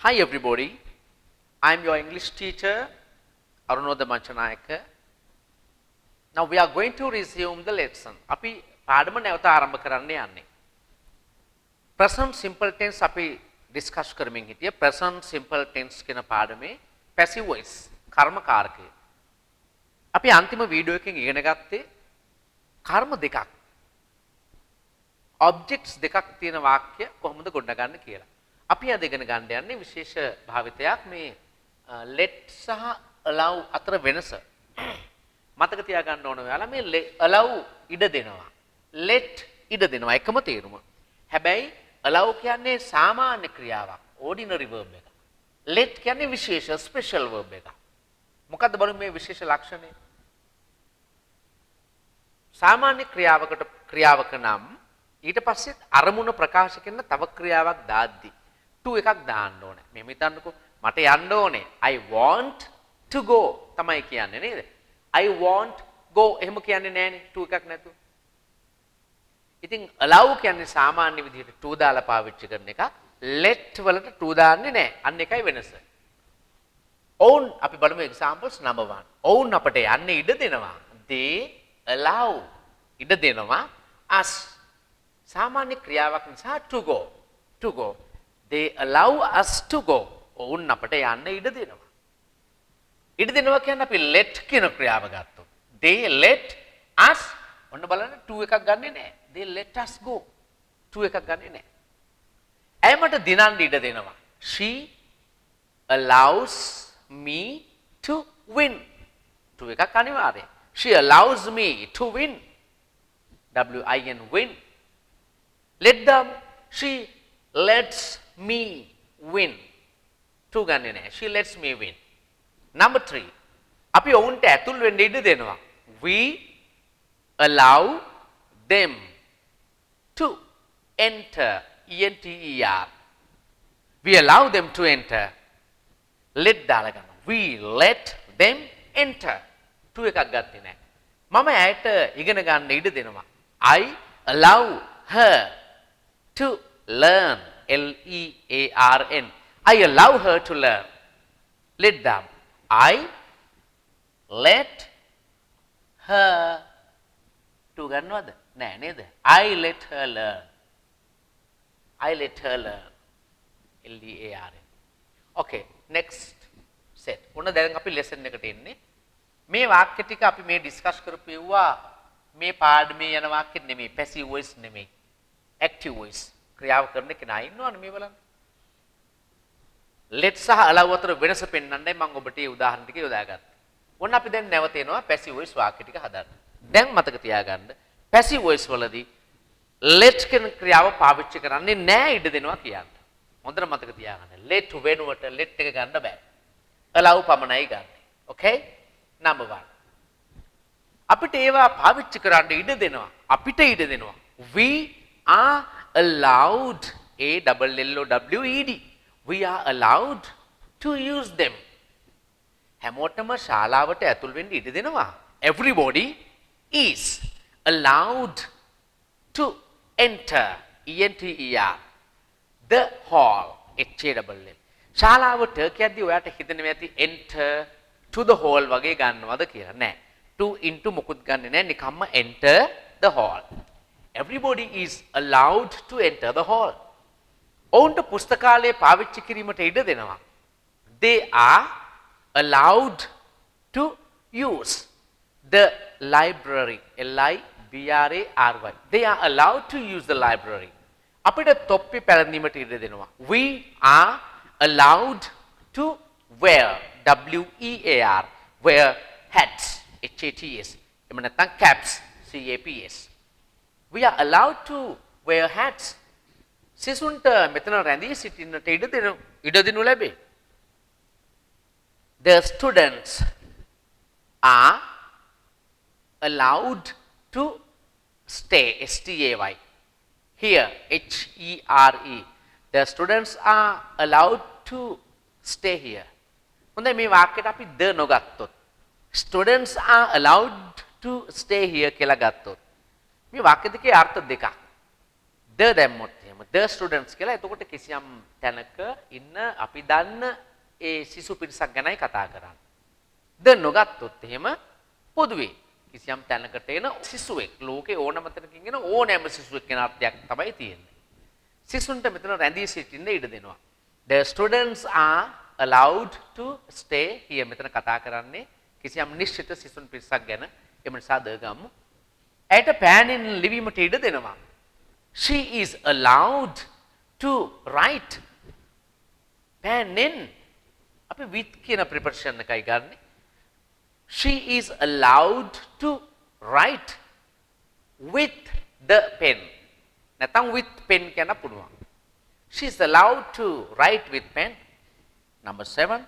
Hi everybody, I am your English teacher Arunoda Manchanayaka. Now we are going to resume the lesson. අපි පාඩම නැවත ආරම්භ කරන්න යන්නේ. Present simple tense අපි discuss කරමින් හිටිය present simple tense කියන පාඩමේ passive voice කර්ම කාරකය. අපි අන්තිම වීඩියෝ එකකින් ඉගෙන ගත්තේ කර්ම දෙකක්. objects දෙකක් තියෙන වාක්‍ය කොහොමද ගොඩනගන්නේ කියලා. අපි අද ඉගෙන ගන්න යන්නේ විශේෂ භාවිතයක් මේ let සහ allow අතර වෙනස. මතක තියාගන්න ඕන ඔයාලා මේ allow ඉඩ දෙනවා. let ඉඩ දෙනවා එකම තේරුම. හැබැයි allow කියන්නේ සාමාන්‍ය ක්‍රියාවක්, ordinary verb එක. let කියන්නේ විශේෂ special verb එක. මොකද්ද බලමු මේ විශේෂ ලක්ෂණය? සාමාන්‍ය ක්‍රියාවක නම් ඊට පස්සේ අරමුණ ප්‍රකාශ කරන තව ක්‍රියාවක් දාද්දි to එකක් දාන්න ඕනේ. මෙහෙම හිතන්නකෝ මට යන්න ඕනේ. I want to go තමයි කියන්නේ නේද? I want go එහෙම කියන්නේ නෑනේ to එකක් නැතුව. ඉතින් allow කියන්නේ සාමාන්‍ය විදිහට to දාලා පාවිච්චි කරන එක. let වලට to දාන්නේ නෑ. අන්න එකයි වෙනස. own අපි බලමු examples number 1. own අපට යන්න ඉඩ දෙනවා. they allow ඉඩ දෙනවා us සාමාන්‍ය ක්‍රියාවක් නිසා to go. They allow us to go. ඔවුන් අපට යන්න ඉඩ දෙනවා. ඉඩ දෙනවා කියන්නේ අපි let කියන ක්‍රියාව ගත්තොත්. They let us ඔන්න බලන්න to එකක් ගන්නෙ නෑ. They let us go. to එකක් ගන්නෙ නෑ. ඇය මට දිනන්න ඉඩ දෙනවා. She allows me to win. to එකක් අනිවාර්යයි. She allows me to win. W-I-N win. Let them. She lets me win. to ගන්නේ නැහැ. She lets me win. Number 3. අපි ඔවුන්ට ඇතුල් වෙන්න ඉඩ දෙනවා. We allow them to enter. E-N-T-E-R. We allow them to enter. let දාලා ගන්නවා. We let them enter. to එකක් ගත්තේ නැහැ. මම ඇයට ඉගෙන ගන්න ඉඩ දෙනවා. I allow her to learn. L-E-A-R-N. I allow her to learn. Let them. I let her to ගන්නවද? නෑ නේද? I let her learn. I let her learn. L-E-A-R-N. Okay, next set. ඔන්න දැන් අපි lesson එකට එන්නේ. මේ වාක්‍ය ටික අපි මේ ඩිස්කස් කරපුවා මේ පාඩමේ යන වාක්‍ය නෙමෙයි, passive voice නෙමෙයි. active voice. ක්‍රියාව කරන කෙනා ඉන්නවනේ මේ බලන්න. let සහ allow අතර වෙනස පෙන්වන්නයි මම ඔබට මේ උදාහරණ ටික යොදාගත්තේ. ඔන්න අපි දැන් නැවත එනවා passive voice වාක්‍ය ටික හදන්න. දැන් මතක තියාගන්න passive voice වලදී let කියන ක්‍රියාව පාවිච්චි කරන්නේ නැහැ ඉඩ දෙනවා කියන්නේ. හොඳට මතක තියාගන්න. let වෙනුවට let එක ගන්න බෑ. allow පමණයි ගන්න. okay? number 1. අපිට ඒවා පාවිච්චි කරන්න ඉඩ දෙනවා. අපිට ඉඩ දෙනවා. we are allowed. A-L-L-O-W-E-D. We are allowed to use them. හැමෝටම ශාලාවට ඇතුල් වෙන්න ඉඩ දෙනවා. Everybody is allowed to enter. E-N-T-E-R. The hall. H-A-L-L. ශාලාවට කියද්දී ඔයාට හිතෙන්නේ ඇති enter to the hall වගේ ගන්නවද කියලා. නෑ. to into මොකුත් ගන්නෙ නෑ. නිකම්ම enter the hall. Everybody is allowed to enter the hall. ඔවුන්ට පුස්තකාලය පාවිච්චි කිරීමට ඉඩ දෙනවා. They are allowed to use the library. L-I-B-R-A-R-Y. They are allowed to use the library. අපිට තොප්පි පැළඳීමට ඉඩ දෙනවා. We are allowed to wear. W-E-A-R. Wear hats. H-A-T-S. එහෙම නැත්නම් caps. C-A-P-S. We are allowed to wear hats. සිසුන්ට මෙතන රැඳී සිටින්නට ඉඩ දෙනු ලැබේ. The students are allowed to stay. S-T-A-Y. Here. H-E-R-E. The students are allowed to stay here. හොඳයි මේ වාක්‍යයට අපි the නොගත්තොත්. Students are allowed to stay here කියලා ගත්තොත්. මේ වාක්‍ය දෙකේ අර්ථ දෙකක්. the දැම්මොත් එහෙම the students කියලා එතකොට කිසියම් තැනක ඉන්න අපි දන්න ඒ සිසු පිරිසක් ගැනයි කතා කරන්නේ. the නොගත්තොත් එහෙම පොදුවේ කිසියම් තැනකට එන සිසුවෙක් ලෝකේ ඕනම තැනකින් එන ඕනෑම සිසුවෙක් කියන අර්ථයක් තමයි තියෙන්නේ. සිසුන්ට මෙතන රැඳී සිටින්න ඉඩ දෙනවා. The students are allowed to stay here. මෙතන කතා කරන්නේ කිසියම් නිශ්චිත සිසුන් පිරිසක් ගැන. එම නිසා ද ගමු. ඇයට පෑනෙන් ලිවීමට ඉඩ දෙනවා. She is allowed to write. පෑනෙන් අපි with කියන preposition එකයි ගන්නෙ. She is allowed to write with the pen. නැත්නම් with pen කියන්න පුළුවන්. She is allowed to write with pen. Number 7.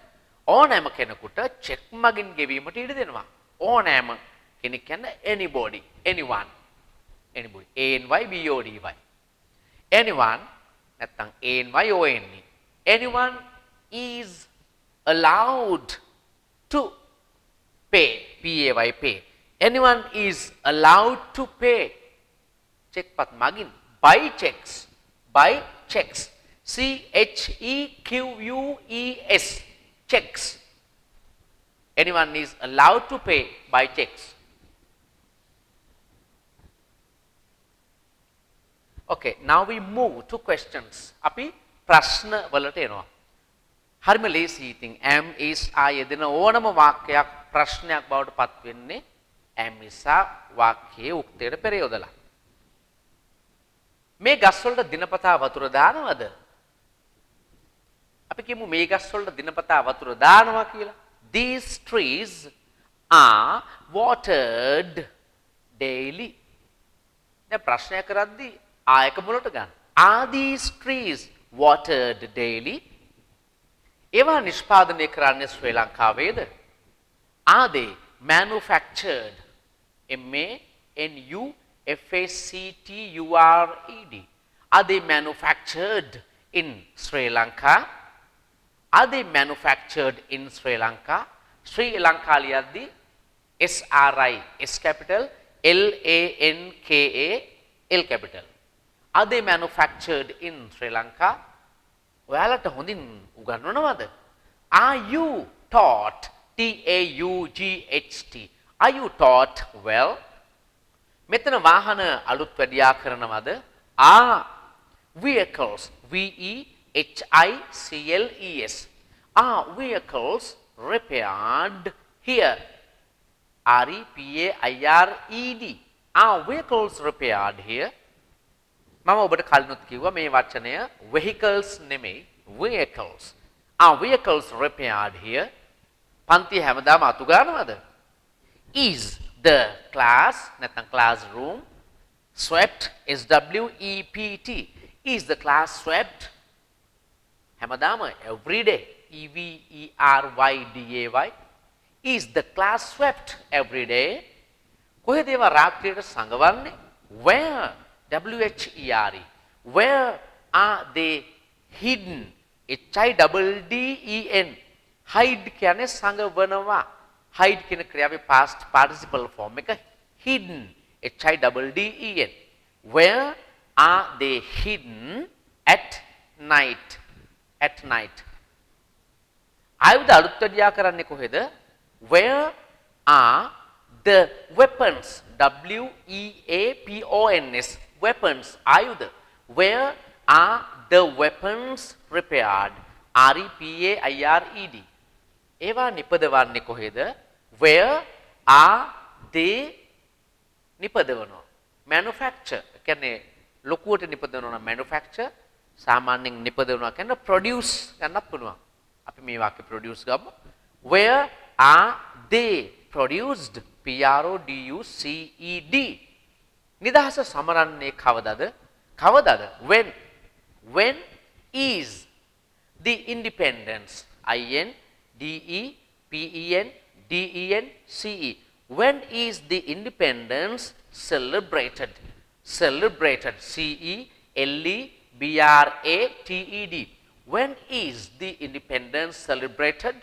ඕනෑම කෙනෙකුට චෙක් මගින් ගෙවීමට ඉඩ දෙනවා. ඕනෑම කෙනෙක් කියන්නේ anybody, anyone. Anybody. A-N-Y-B-O-D-Y. Anyone නැත්නම් A-N-Y-O-N-E. Anyone is allowed to pay. P-A-Y, pay. Anyone is allowed to pay. Check pat magin. Buy checks. Buy checks. C-H-E-Q-U-E-S. Checks. Anyone is allowed to pay by checks. Okay, now we move to questions. අපි ප්‍රශ්න වලට එනවා. හරිම ලේසි ඉතින් am is are යෙදෙන ඕනම වාක්‍යයක් ප්‍රශ්නයක් බවට පත් වෙන්නේ am is are වාක්‍යයේ උක්තයට පෙර යොදලා. මේ ගස් වලට දිනපතා වතුර දානවද? අපි කියමු මේ ගස් වලට දිනපතා වතුර දානවා කියලා. These trees are watered daily. දැන් ප්‍රශ්නය කරද්දී ආයක මුලට ගන්න. Are these trees watered daily? ඒවා නිෂ්පාදනය කරන්නේ ශ්‍රී ලංකාවේද? Are they manufactured? M-A-N-U-F-A-C-T-U-R-E-D. Are they manufactured in Sri Lanka? Are they manufactured in Sri Lanka? Sri Lanka liyaddi S-R-I, S capital, L-A-N-K-A, L capital. Are they manufactured in Sri Lanka? ඔයාලට හොඳින් උගන්වනවද? Are you taught? T-A-U-G-H-T. Are you taught well? මෙතන වාහන අලුත් වැඩියා කරනවද? Are vehicles, V-E-H-I-C-L-E-S. Are vehicles repaired here? R-E-P-A-I-R-E-D. Are vehicles repaired here? මම ඔබට කලිනුත් කිව්වා මේ වචනය vehicles නෙමෙයි vehicles. Are vehicles repaired here? පන්ති හැමදාම අතු ගන්නවද? Is the class නැත්නම් classroom swept? S-W-E-P-T. Is the class swept? හැමදාම every day. E-V-E-R-Y-D-A-Y. Is the class swept every day? කොහෙද ඒවා රාත්‍රියට සංගවන්නේ? Where? W-H-E-R-E. Where are they hidden? H-I-D-D-E-N. Hide කියන්නේ සංගවනවා. Hide කියන ක්‍රියාවේ past participle form එක hidden. H-I-D-D-E-N. Where are they hidden at night? At night. ආයුධ අලුත් වැඩියා කරන්නේ කොහෙද? Where are the weapons? W-E-A-P-O-N-S. Weapons. ආයුධ. Where are the weapons repaired? R-E-P-A-I-R-E-D. ඒවා නිපදවන්නේ කොහෙද? Where are they නිපදවනවා? Manufacture. කියන්නේ ලොකුවට නිපදවනවා නම් manufacture. සාමාන්‍යයෙන් නිපදවනවා කියන්නේ produce ගන්නත් පුළුවන්. අපි මේ වාක්‍ය produce ගමු. Where are they produced? P-R-O-D-U-C-E-D. නිදහස සමරන්නේ කවදද? කවදද? When? When is the independence? I-N-D-E-P-E-N-D-E-N-C-E. When is the independence celebrated? Celebrated. C-E-L-E-B-R-A-T-E-D. When is the independence celebrated?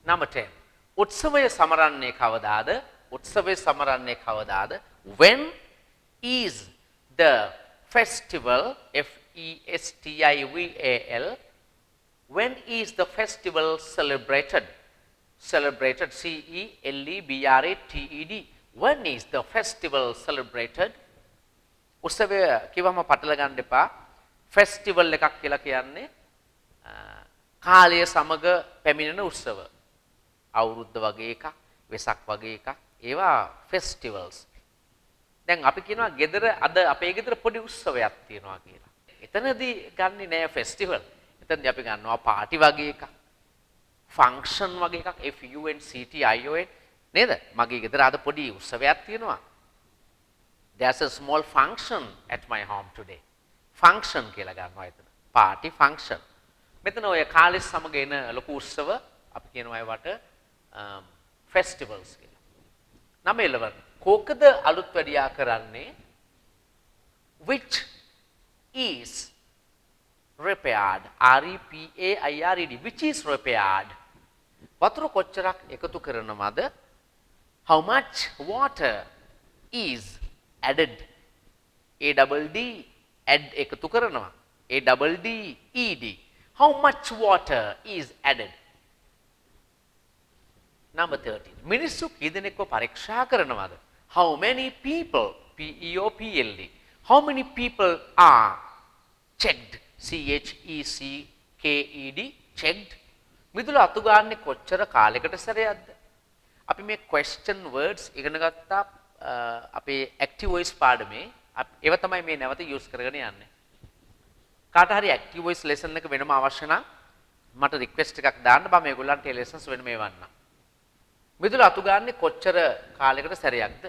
Number 10. උත්සවය සමරන්නේ කවදාද? උත්සවය සමරන්නේ කවදාද? When is the festival festival? When is the festival celebrated? Celebrated celebrated. When is the festival celebrated? උත්සවය කිව්වම පටල ගන්න එපා. Festival එකක් කියලා කියන්නේ කාලය සමග පැමිණෙන උත්සව. අවුරුද්ද වගේ එකක්, වෙසක් වගේ එකක්. ඒවා ෆෙස්ටිවල්ස්. දැන් අපි කියනවා ගෙදර අද අපේ ගෙදර පොඩි උත්සවයක් තියෙනවා කියලා. එතනදී ගන්නේ නෑ ෆෙස්ටිවල්. එතනදී අපි ගන්නවා පාටි වගේ එකක්. ෆන්ක්ෂන් වගේ එකක් FUNCTION නේද? මගේ ගෙදර අද පොඩි උත්සවයක් තියෙනවා. There's a small function at my home today. Function කියලා ගන්නවා එතන. Party function. මෙතන ඔය කාලෙ සමග එන ලොකු උත්සව අපි කියනවා ඒවට festivals කියලා. Number 11. කෝකද අලුත් වැඩියා කරන්නේ? Which is repaired. REPAIRED. Which is repaired. වතුර කොච්චරක් එකතු කරනවද? How much water is added? ADD add එකතු කරනවා. ADDED. How much water is added? Number 13. මිනිස්සු කී දෙනෙක්ව පරීක්ෂා කරනවද? How many people? PEOPLD. How many people are checked? CHECKED. Checked. මිදුල අතු ගන්න කොච්චර කාලයකට සැරයක්ද? අපි මේ question words ඉගෙන ගත්තා අපේ active voice පාඩමේ. ඒව තමයි මේ නැවත use කරගෙන යන්නේ. කාට හරි active voice lesson එක වෙනම අවශ්‍ය නම් මට request එකක් දාන්න බෑ මේගොල්ලන්ට ඒ lessons වෙනම එවන්න. මිදුල අතු ගන්න කොච්චර කාලයකට සැරයක්ද?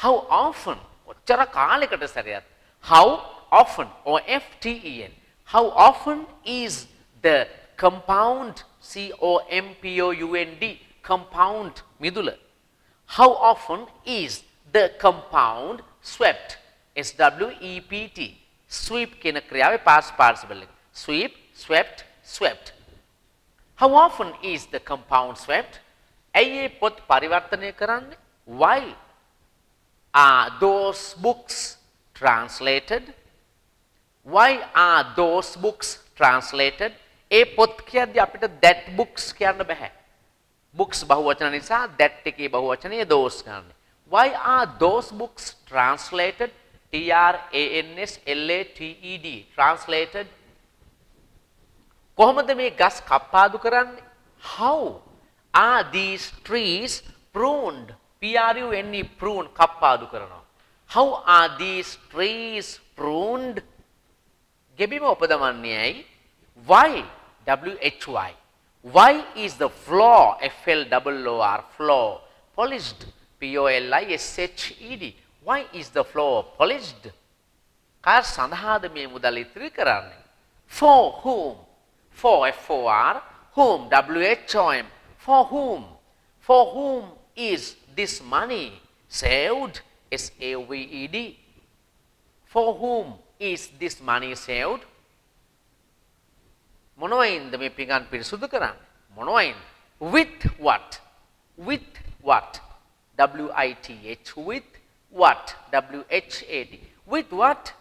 How often? කොච්චර කාලයකට සැරයක්ද? How often or FTEN. How often is the compound COMPOUND compound midula? How often is the compound swept? SWEPT. Sweep කියන ක්‍රියාවේ past participle එක. Sweep, swept, swept. How often is the compound swept? ඇයි ඒ පොත් පරිවර්තනය කරන්නේ? Why are those books translated? Why are those books translated? ඒ පොත් කියද්දී අපිට that books කියන්න බෑ. Books බහුවචන නිසා that එකේ බහුවචනය those ගන්න. Why are those books translated? TRANSLATED. Translated. කොහොමද මේ ගස් කප්පාදු කරන්නේ? How are these trees pruned? PRUNE prune කප්පාදු කරනවා. How are these trees pruned? ගෙබිම උපදවන්නේ ඇයි? Why? WHY. Why is the floor FLOOR floor polished? POLISHED. Why is the floor polished? කාර සඳහාද මේ මුදල් ඉතිරි කරන්නේ? For whom? For FOR. Whom? WHOM. For whom? For whom is this money saved? SAVED. For whom is this money saved? මොනවයින්ද මේ පිඟන් පිරිසුදු කරන්නේ? මොනවයින්ද? With what? With what? WITH. With what? WHAT. With what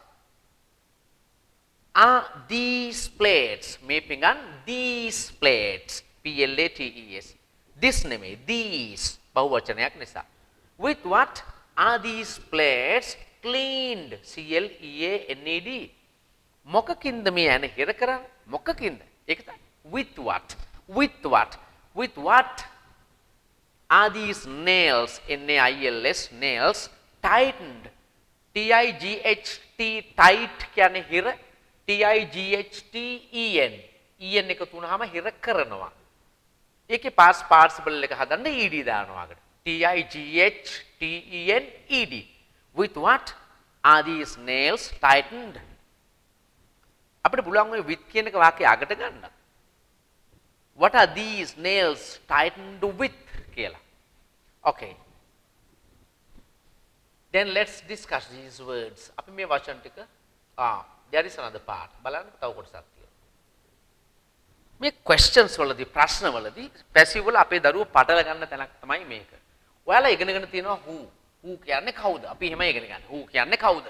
are these plates? මේ පිඟන් these plates. PLATES. This නෙමෙයි these බහුවචනයක් නිසා. With what are these plates cleaned? CLEANED. මොකකින්ද මේ ඇන හිර කරන්නේ? මොකකින්ද? ඒක තමයි. With what? With what? With what are these nails? NAILS nails tightened? TIGHT tight කියන්නේ හිර. TIGHTEN EN එක තුනම හිර කරනවා. ඒකේ past participle එක හදන්න ED දානවා අකට. TIGHTEN ED. With what are these nails tightened? අපිට පුළුවන් ඔය with කියන එක වාක්‍යය අගට ගන්න. What are these nails tightened with කියලා. Okay. Then let's discuss these words. අපි මේ වචන ටික there is another part. බලන්න තව කොටසක් තියෙනවා. මේ questions වලදී ප්‍රශ්න වලදී passive වල අපේ දරුවෝ පටල ගන්න තැනක් තමයි මේක. ඔයාලා ඉගෙනගෙන තියෙනවා who කියන්නේ කවුද? අපි එහෙම ඉගෙන ගන්න. who කියන්නේ කවුද?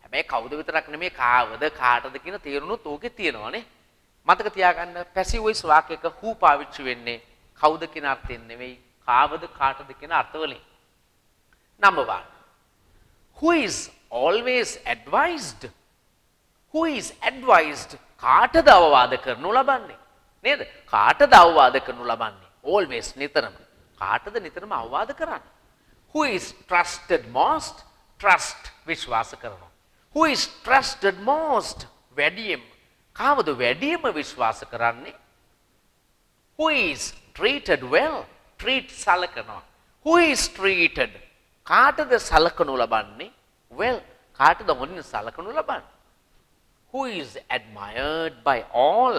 හැබැයි කවුද විතරක් නෙමෙයි කාවද කාටද කියන තේරුණුත් ඕකේ තියෙනවානේ. මතක තියාගන්න passive voice වාක්‍යයක who පාවිච්චි වෙන්නේ කවුද කියන අර්ථයෙන් නෙවෙයි කාවද කාටද කියන අර්ථවලින්. Number 1. Who is always advised? Who is advised? කාටද අවවාද කරනු ලබන්නේ? නේද? කාටද අවවාද කරනු ලබන්නේ? always නිතරම. කාටද නිතරම අවවාද කරන්නේ? Who is trusted most? Trust විශ්වාස කරනවා. Who is trusted most? වැඩියෙන්ම. කාවද වැඩියෙන්ම විශ්වාස කරන්නේ? Who is treated well? treat සලකනවා. Who is treated? කාටද සලකනු ලබන්නේ? well කාටද හොඳින් සලකනු ලබන්නේ? Who is admired by all?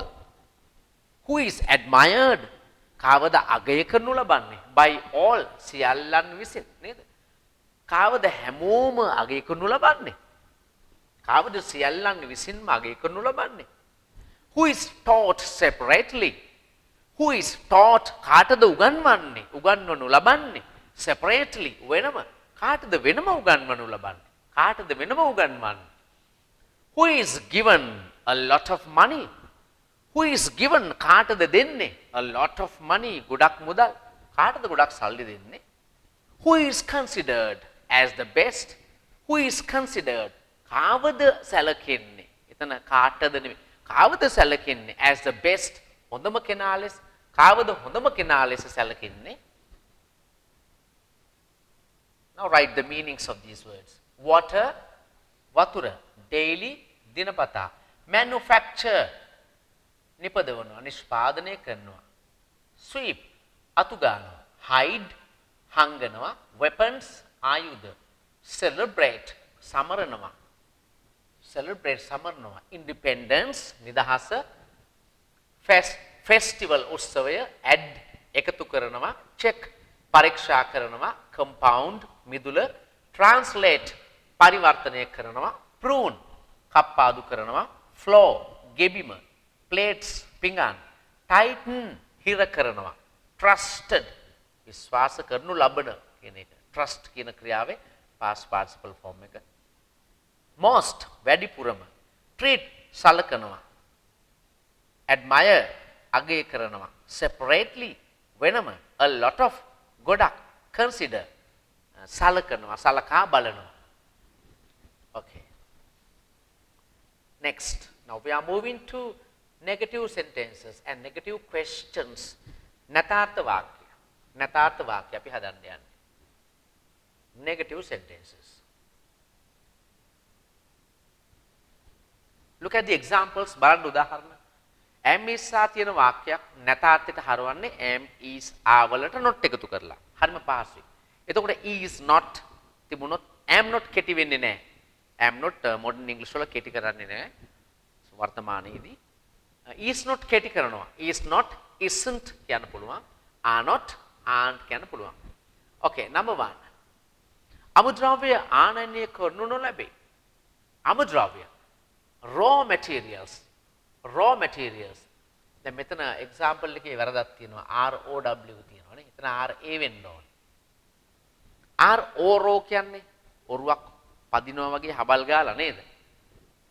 Who is admired? කාවද අගය කරනු ලබන්නේ? by all සියල්ලන් විසින් නේද? කාවද හැමෝම අගය කරනු ලබන්නේ? කාවද සියල්ලන් විසින්ම අගය කරනු ලබන්නේ? Who is taught separately? Who is taught කාටද උගන්වන්නේ? උගන්වනු ලබන්නේ separately වෙනම. කාටද වෙනම උගන්වනු ලබන්නේ? කාටද වෙනම උගන්වන්නේ? Who is given a lot of money? Who is given කාටද දෙන්නේ? a lot of money ගොඩක් මුදල්. කාටද ගොඩක් සල්ලි දෙන්නේ? Who is considered as the best? Who is considered කාවද සැලකෙන්නේ? එතන කාටද නෙමෙයි. කාවද සැලකෙන්නේ as the best හොඳම කෙනා ලෙස? කාවද හොඳම කෙනා ලෙස සැලකෙන්නේ? Now write the meanings of these words. Water වතුර daily දිනපතා. manufacture නිපදවනවා නිෂ්පාදනය කරනවා. sweep අතු ගන්නවා. hide හංගනවා. weapons ආයුධ. celebrate සමරනවා. celebrate සමරනවා. independence නිදහස. festival උත්සවය add එකතු කරනවා. check පරීක්ෂා කරනවා. compound මිදුල. translate පරිවර්තනය කරනවා. prune කප්පාදු කරනවා. floor ගෙබිම. plates පිඟාන. tighten හිර කරනවා. trusted විශ්වාස කරනු ලබන කියන එක. trust කියන ක්‍රියාවේ past participle form එක. most වැඩිපුරම. treat සලකනවා. admire අගය කරනවා. separately වෙනම. a lot of ගොඩක්. consider සලකනවා සලකා බලනවා. okay. Next, now we are moving to negative sentences and negative questions. නැතාර්ථ වාක්‍ය. නැතාර්ථ වාක්‍ය අපි හදන්න යන්නේ. Negative sentences. Look at the examples. බලන්න උදාහරණ. am is ආ තියෙන වාක්‍යයක් නැතාර්ථයට හරවන්නේ am is ආ වලට not එකතු කරලා. හරිම පහසුයි. එතකොට is not තිබුණොත් am not කෙටි වෙන්නේ නැහැ. am not modern english වල කෙටි කරන්නේ නැහැ. වර්තමානයේදී is not කෙටි කරනවා. is not isn't කියන්න පුළුවන්. are not aren't කියන්න පුළුවන්. okay, number 1. අමුද්‍රව්‍ය ආනයනය කරනු නොලැබේ. අමුද්‍රව්‍ය raw materials. raw materials. දැන් මෙතන example එකේ වැරදක් තියෙනවා. ROW තියෙනවානේ. එතන RA වෙන්න ඕනේ. RO කියන්නේ ඔරුවක් පදිනවා වගේ හබල් ගාලා නේද?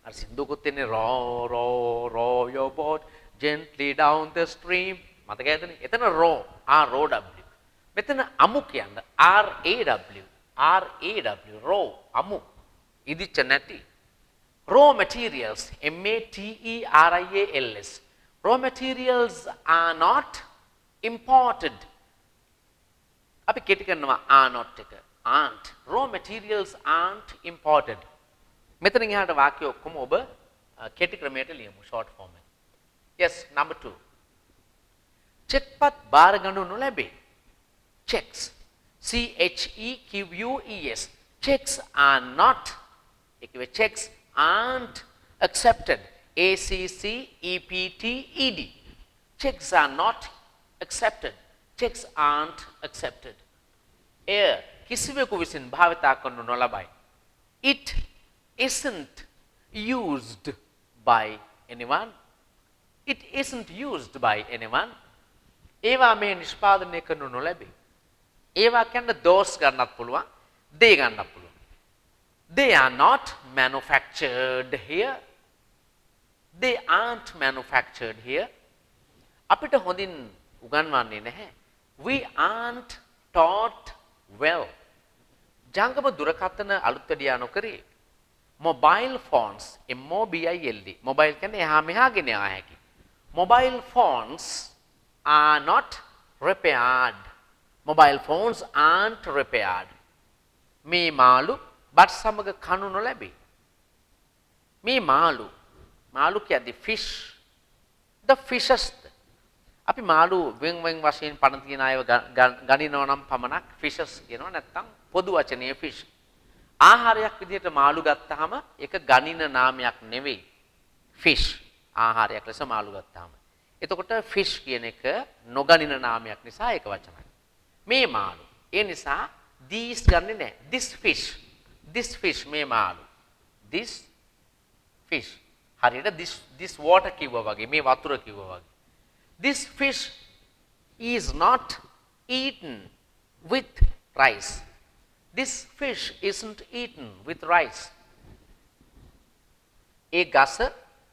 අර සින්දුවකුත් තියෙන්නේ row your boat gently down the stream. මතකයිදනේ? එතන ROW. මෙතන අමු කියන්නේ RAW. raw අමු. ඉදිච්ච නැති. raw materials materials. raw materials are not imported. අපි කෙටි කරනවා are not එක. aren't. raw materials aren't imported. මෙතන එහාට වාක්‍ය ඔක්කොම ඔබ කෙටි ක්‍රමයට ලියමු short form එක. yes, number 2. චෙක්පත් බාර ගන්නු නොලැබේ. checks CHEQUES. checks are not එකවේ checks aren't accepted. ACCEPTED. checks are not accepted. checks aren't accepted. air කිසිවෙකු විසින් භාවිතා කරනු නොලබයි. it isn't used by anyone. It isn't used by anyone. ඒවා මේ නිෂ්පාදනය කරනු නොලැබේ. ඒවා කියන්නේ දෝස් ගන්නත් පුළුවන්, දේ ගන්නත් පුළුවන්. They are not manufactured here. They aren't manufactured here. අපිට හොඳින් උගන්වන්නේ නැහැ. We aren't taught well. ජංගම දුරකථන අලුත් වැඩියා නොකරේ. Mobile phones, MOBILE. Mobile කියන්නේ එහා මෙහා ගෙන යා හැකි. Mobile phones are not repaired. Mobile phones aren't repaired. මේ මාළු බත් සමග කනු නොලැබේ. මේ මාළු කියද්දි fish, the fishes. අපි මාළු වෙන් වශයෙන් පණ තියන අයව ගණිනවා නම් පමණක් fishes කියනවා, නැත්නම් පොදු වචනයේ fish. ආහාරයක් විදිහට මාළු ගත්තාම ඒක ගණින නාමයක් නෙවෙයි. fish ආහාරයක් ලෙස මාළු ගත්තාම. එතකොට fish කියන එක නොගණින නාමයක් නිසා ඒක වචනයි. මේ මාළු. ඒ නිසා these ගන්නෙ නැහැ. This fish මේ මාළු. This fish. හරියට this water කිව්වා වගේ, මේ වතුර කිව්වා වගේ. This fish is not eaten with rice. This fish isn't eaten with rice. ඒ ගස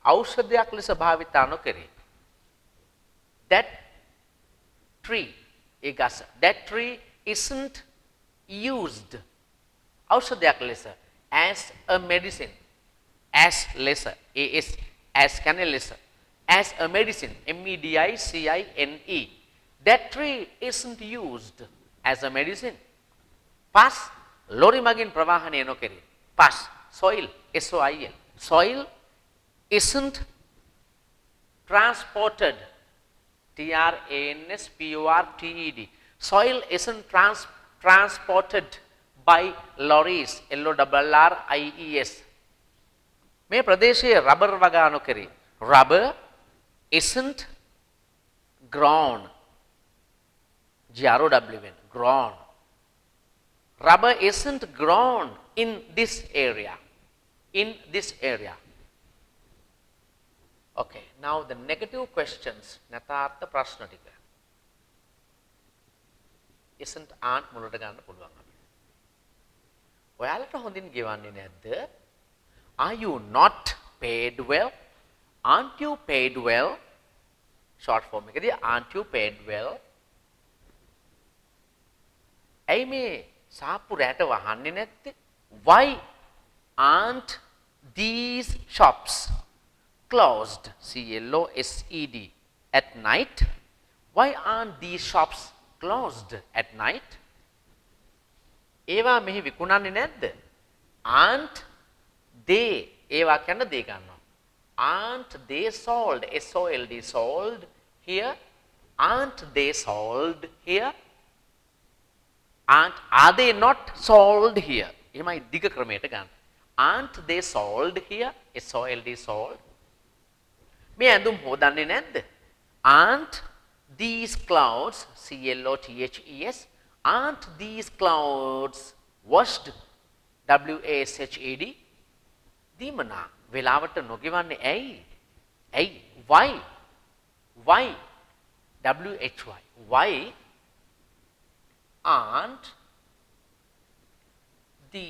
ඖෂධයක් ලෙස භාවිතා නොකරේ. That tree, ඒ ගස, that tree isn't used ඖෂධයක් ලෙස as a medicine. As lesser, as can a lesser, as a medicine, MEDICINE. That tree isn't used as a medicine. Pass, lorry magin pravahane no kere. Pass, soil, SOIL. Soil isn't transported, TRANSPORTED. Soil isn't transported by lorries, LORRIES. මේ ප්‍රදේශයේ rubber වගා නොකරේ. Rubber isn't grown. GROWN, grown. Rubber isn't grown in this area. In this area. Okay, now the negative questions. නැතාර්ථ ප්‍රශ්න ටික. isn't aren't මුලට ගන්න පුළුවන් අපිට. ඔයාලට හොඳින් ගෙවන්නේ නැද්ද? Are you not paid well? Aren't you paid well? Short form එකදී aren't you paid well? ඇයි මේ සාප්පු රැට වහන්නේ නැත්තේ? Why aren't these shops closed? CLOSED at night? Why aren't these shops closed at night? ඒවා මෙහි විකුණන්නේ නැද්ද? Aren't they, ඒවා කියන්න දේ ගන්නවා. Aren't they sold, SOLD, sold here? Aren't they sold here? Are they not sold here? එහෙමයි දිග ක්‍රමයට ගන්න. Aren't they sold here? SOLD, sold. මේ ඇඳුම් හොදන්නේ නැද්ද? Aren't these clouds, CLOTHES, aren't these clouds washed, WASHED? දීමනා වෙලාවට නොගෙවන්නේ ඇයි? ඇයි? Why? Why? WHY. Why aren't the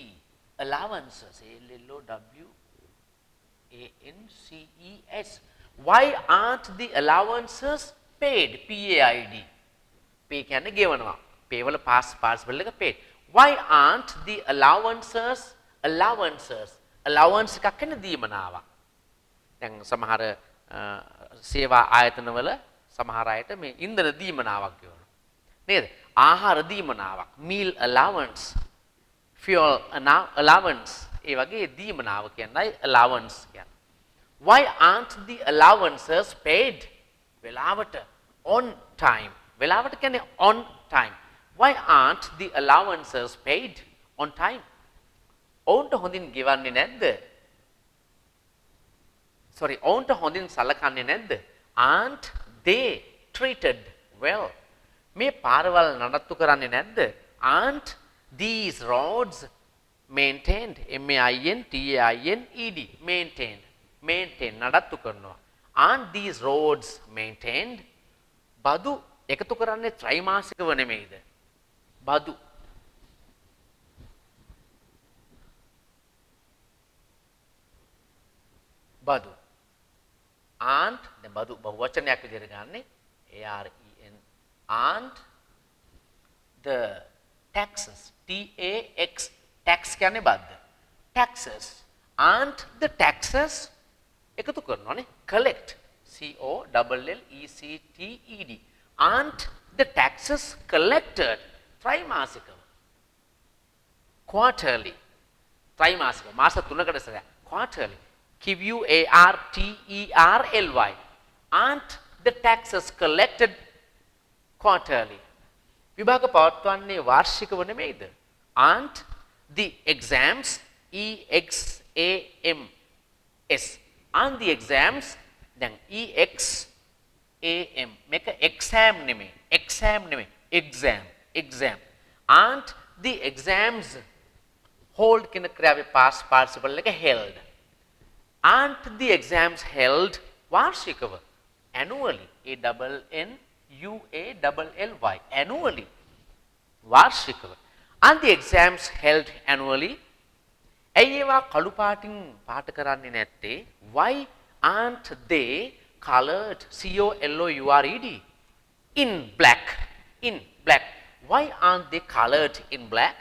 allowances, ALLOWANCES, why aren't the allowances paid? PAID. Pay කියන්නේ ගෙවනවා. pay වල past වල එක paid. Why aren't the allowances allowance එකක් කියන්නේ දීමනාවක්. දැන් සමහර සේවා ආයතනවල සමහර අයට මේ ඉන්ධන දීමනාවක් කියනවා. නේද? ආහාර දීමනාවක්, meal allowance, fuel allowance, ඒ වගේ දීමනාව කියනයි allowance කියන්නේ. Why aren't the allowances paid? වෙලාවට, on time. වෙලාවට කියන්නේ on time. Why aren't the allowances paid on time? ඔවුන්ට හොඳින් ගෙවන්නේ නැද්ද? ඔවුන්ට හොඳින් සලකන්නේ නැද්ද? Aren't they treated well? මේ පාරවල් නඩත්තු කරන්නේ නැද්ද? Aren't these roads maintained? MAINTAINED. Maintained. නඩත්තු කරනවා. aren't these roads maintained? බදු එකතු කරන්නේ ත්‍රිමාසිකව නෙමෙයිද? බදු බදු aren't දැන් බදු බහුවචනයක් විදිහට ගන්නෙ AREN aren't the taxes TAX tax කියන්නේ බද්ද taxes aren't the taxes එකතු කරනවානේ collect COLLECTED aren't the taxes collected ත්‍රිමාසිකව quarterly ත්‍රිමාසිකව මාස 3කට සැරයක් quarterly QUARTERLY aren't the taxes collected quarterly විභාග පවත්වන්නේ වාර්ෂිකව නෙමෙයිද aren't the exams EXAMS aren't the exams දැන් EXAM මේක exam නෙමෙයි exam aren't the exams hold කියන ක්‍රියාවේ past participle එක held aren't the exams held වාර්ෂිකව annually ANNUALLY annually වාර්ෂිකව aren't the exams held annually ඇයි ඒවා කළු පාටින් පාට කරන්නේ නැත්තේ why aren't they colored COLOURED in black why aren't they colored in black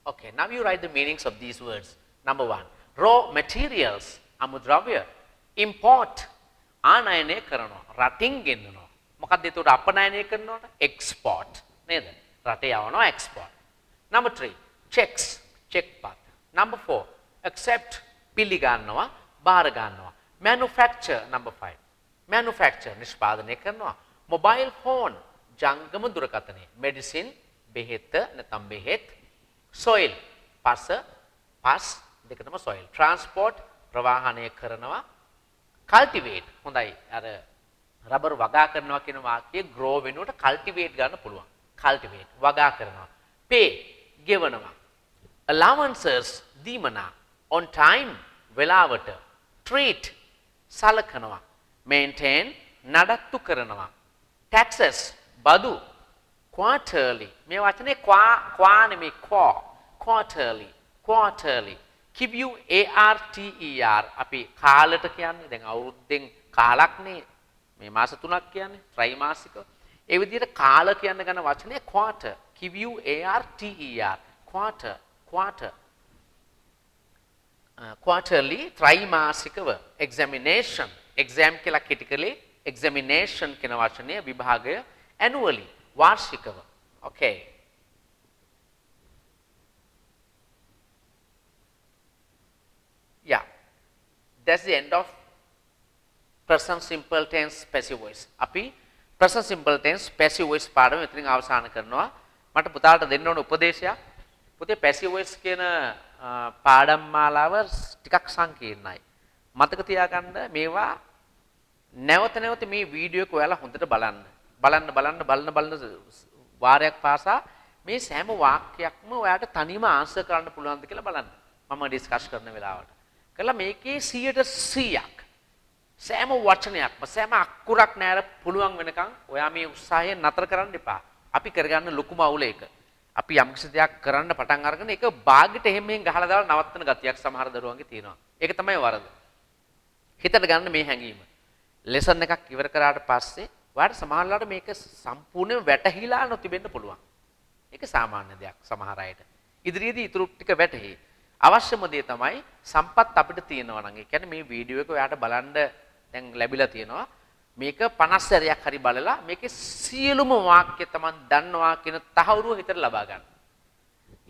okay now you write the meanings of these words number 1 raw materials අමුද්‍රව්‍ය import ආනයනය කරනවා රටින් ගෙන්නනවා මොකක්ද ඒකට අපනයනය කරනවට export නේද රටේ යවනවා export number 3 checks check part number 4 accept පිළිගන්නවා බාර ගන්නවා manufacture number 5 manufacture නිෂ්පාදනය කරනවා mobile phone ජංගම දුරකථනය medicine බෙහෙත නැත්නම් බෙහෙත් soil පස දෙකටම soil transport ප්‍රවාහනය කරනවා cultivate හොඳයි අර රබර් වගා කරනවා කියන වාක්‍යයේ grow වෙනුවට cultivate ගන්න පුළුවන් cultivate වගා කරනවා pay ගෙවනවා allowances දීමනා on time වෙලාවට treat සලකනවා maintain නඩත්තු කරනවා taxes බදු quarterly මේ වචනේ qua නෙමෙයි quarterly QUARTER අපි කාලට කියන්නේ දැන් අවුරුද්දෙන් කාලක්නේ මේ මාස 3ක් කියන්නේ ත්‍රිමාසික ඒ විදිහට කාල කියන ගන්න වචනේ quarter QUARTER quarter quarterly ත්‍රිමාසිකව examination exam කියලා critically examination කියන වචනය විභාගය annually වාර්ෂිකව okay yeah that's the end of present simple tense passive voice අපි present simple tense passive voice පාඩම මෙතනින් අවසන් කරනවා මට පුතාට දෙන්න ඕන උපදේශයක් පුතේ passive voice කියන පාඩම් මාලාව ටිකක් සංකීර්ණයි මතක තියාගන්න මේවා නැවත නැවත මේ වීඩියෝ එක ඔයාලා හොඳට බලන්න වාරයක් පාසා මේ සෑම වාක්‍යයක්ම ඔයාලට තනියම ආන්සර් කරන්න පුළුවන්ද කියලා බලන්න මම ඩිස්කස් කරන වෙලාවට කළා මේකේ 100% සෑම වචනයක්ම සෑම අකුරක් නෑර පුළුවන් වෙනකන් ඔයා මේ උත්සාහය නතර කරන්න එපා. අපි කරගන්න ලොකුම අවුල ඒක. අපි යම් කිසි දෙයක් කරන්න පටන් අරගෙන ඒක බාගෙට එහෙම මෙහෙන් ගහලා දාලා නවත්තන ගතියක් සමහර දරුවන්ගේ තියෙනවා. ඒක තමයි වරද. හිතට ගන්න මේ හැඟීම. ලෙසන් එකක් ඉවර කරාට පස්සේ ඔයාලට සමහරවිට මේක සම්පූර්ණයෙන් වැටහිලා නොතිබෙන්න පුළුවන්. ඒක සාමාන්‍ය දෙයක් සමහර අයට. ඉදිරියේදී ඊටු ටික වැටහි. අවශ්‍යම දේ තමයි සම්පත් අපිට තියෙනවා නම් ඒ කියන්නේ මේ වීඩියෝ එක ඔයාලට බලන්න දැන් ලැබිලා තියෙනවා මේක 50 සැරයක් හරි බලලා මේකේ සියලුම වාක්‍ය Taman දන්නවා කියන තහවුරුව හිතට ලබා ගන්න.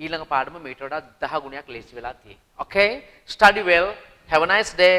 ඊළඟ පාඩම මේට වඩා 10 ගුණයක් ලේසි වෙලා තියෙයි. Okay, study well, have a nice day.